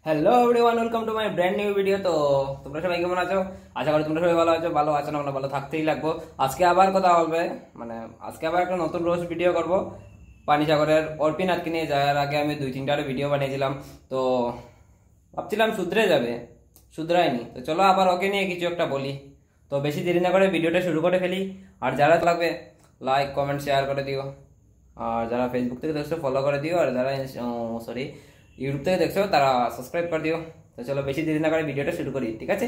Hello everyone, welcome to my brand new video. তো তোমরা সবাই কেমন আছো? আশা করি তোমরা সবাই ভালো আছো। ভালো আছো না, ভালো থাকতেই লাগবো। আজকে আবার কথা হবে, আজকে আবার একটা নতুন রোস্ট ভিডিও করব পানিসাগরের অর্পিন আজকে নিয়ে। যাওয়ার আগে আমি 2-3টা ভিডিও বানিয়েছিলাম, তো ভাবছিলাম শুধরে যাবে, শুধরায়নি। তো চলো আবার ওকে নিয়ে কিছু একটা বলি। তো বেশি দেরি না করে ভিডিওটা শুরু করে ফেলি। আর যারা লাগবে লাইক কমেন্ট শেয়ার করে দিও, আর যারা ফেসবুক থেকে দেখছো ফলো করে দিও, আর যারা ইউটিউব থেকে দেখছো তারা সাবস্ক্রাইব করে দিও। তো চলো বেশি দেরি না করে ভিডিওটা শুরু করি, ঠিক আছে?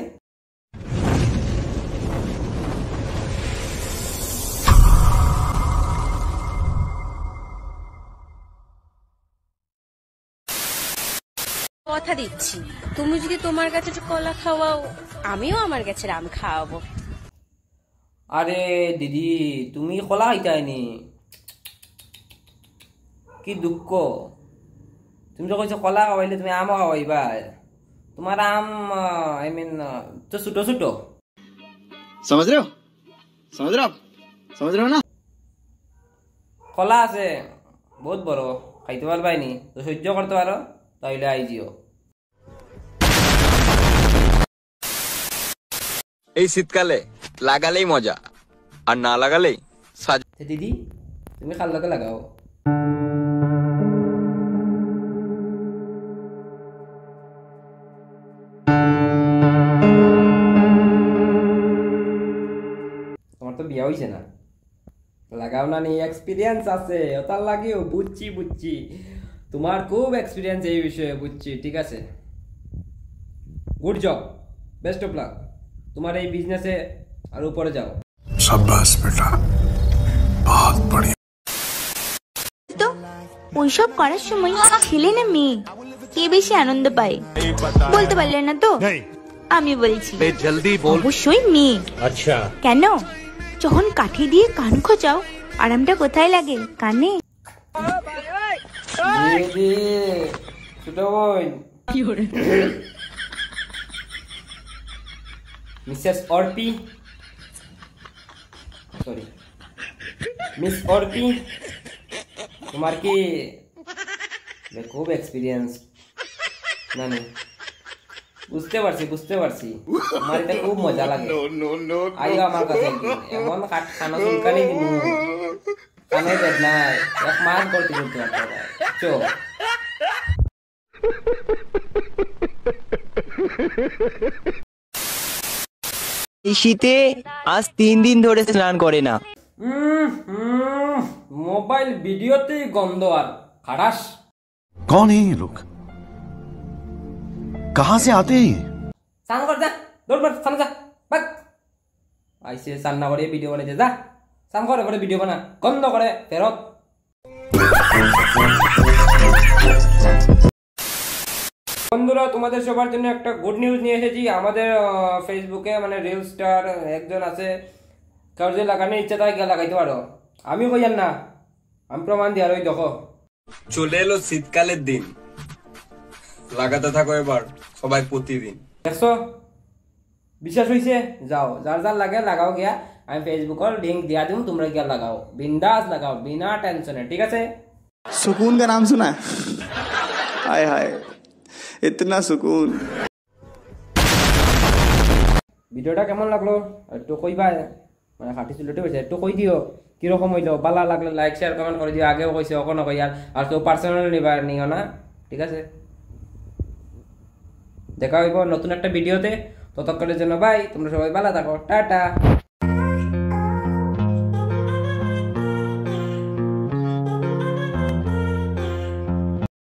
কথা দিচ্ছি, তুমি যদি তোমার কাছে কলা খাওয়াও, আমিও আমার কাছে আম খাওয়াবো। আরে দিদি, তুমি কলা খাইতাইনি? কি দুঃখ! তুমি তো কইছো কলা খাওয়াইলে, তুমি আমও খাওয়াইবা। তোমার আম আই মিন তো ছোট ছোট। समझ रहे हो समझ रहे हो ना। কলা আছে বহুত বড়, খাইতে পারবাইনি তো সহ্য করতে পারো, তাইলে আইজিও। এই শীতকালে লাগালেই মজা, আর না লাগালেই সাজা। দিদি তুমি খাল লগে লাগাও। তোমার তো বিয়া হইছে না, লাগাও না, নিয়ে এক্সপিরিয়েন্স আছে ওটার লাগেও। বুঝছি তোমার খুব এক্সপিরিয়েন্স এই বিষয়ে, বুঝছি। ঠিক আছে, good job, best of luck তোমার এই বিজনেসে, আর উপরে যাও। शाबाश बेटा, बहुत बढ़िया। তো ওইসব করার সময় ছেলে না মেয়ে কে বেশি আনন্দ পায় বলতে পারলে না তো? আমি বলছি জলদি বল। অবশ্যই মেয়ে। আচ্ছা, কেন? যখন কাঠি দিয়ে কান খোঁচাও, আরামটা কোথায় লাগে? কানে। ছোট বোন Mrs Arpi, sorry miss Arpi, তোমার কি খুব এক্সপিরিয়েন্স? না বুঝতে পারছি আমার এটা খুব মজা লাগে। আইও আমার কাছে একদিন, এমন খানা চুলকানি দিব, কানে বেদনায় এক মাস করতে চো। এই শীতে আজ 3 দিন ধরে স্নান করে না। মোবাইল ভিডিওতেই গন্ধ আর খারাস। कौन है ये लोग, कहां से आते हैं? স্নান কর, যা দৌড় মার, স্নান যা, বাক আইসে স্নান না করে ভিডিও বানাইছে, যা স্নান করে পরে ভিডিও বানা, গন্ধ করে ফেরত। বন্ধুরা, তোমাদের সবার জন্য একটা গুড নিউজ নিয়ে এসেছি। আমাদের ফেসবুকে রিল স্টার একজন আছে, কার যে লাগানোর ইচ্ছা তাই গিয়ে লাগাইতে পারো। আমি কইয়ান না, আমি প্রমাণ দিই। আর ওই দেখো চলে এলো শীতকালের দিন, লাগাতে থাকো এবার সবাই প্রতিদিন। দেখছো, বিশ্বাস হইছে? যাও, যার যার লাগে লাগাও গিয়া। আমি ফেসবুকের লিঙ্ক দিয়া দিম, তোমরা গিয়া লাগাও, বিন্দাস লাগাও, বিনা টেনশনে, ঠিক আছে? सुकून का नाम सुना है? हाय हाय, इतना सुकून। ভিডিওটা কেমন লাগলো একটু কইবা, খাটি চুলটে হয়েছে একটু কই দিও কিরকম হইলো। বালা লাগলে লাইক শেয়ার কমেন্ট করে দিও। আগেও কইছে, ওখানে কই। আর কেউ পার্সোনালি নিও না, ঠিক আছে? দেখা হইব নতুন একটা ভিডিওতে। ততক্ষণের জন্য বাই, তোমরা সবাই ভালো থাকো, টাটা।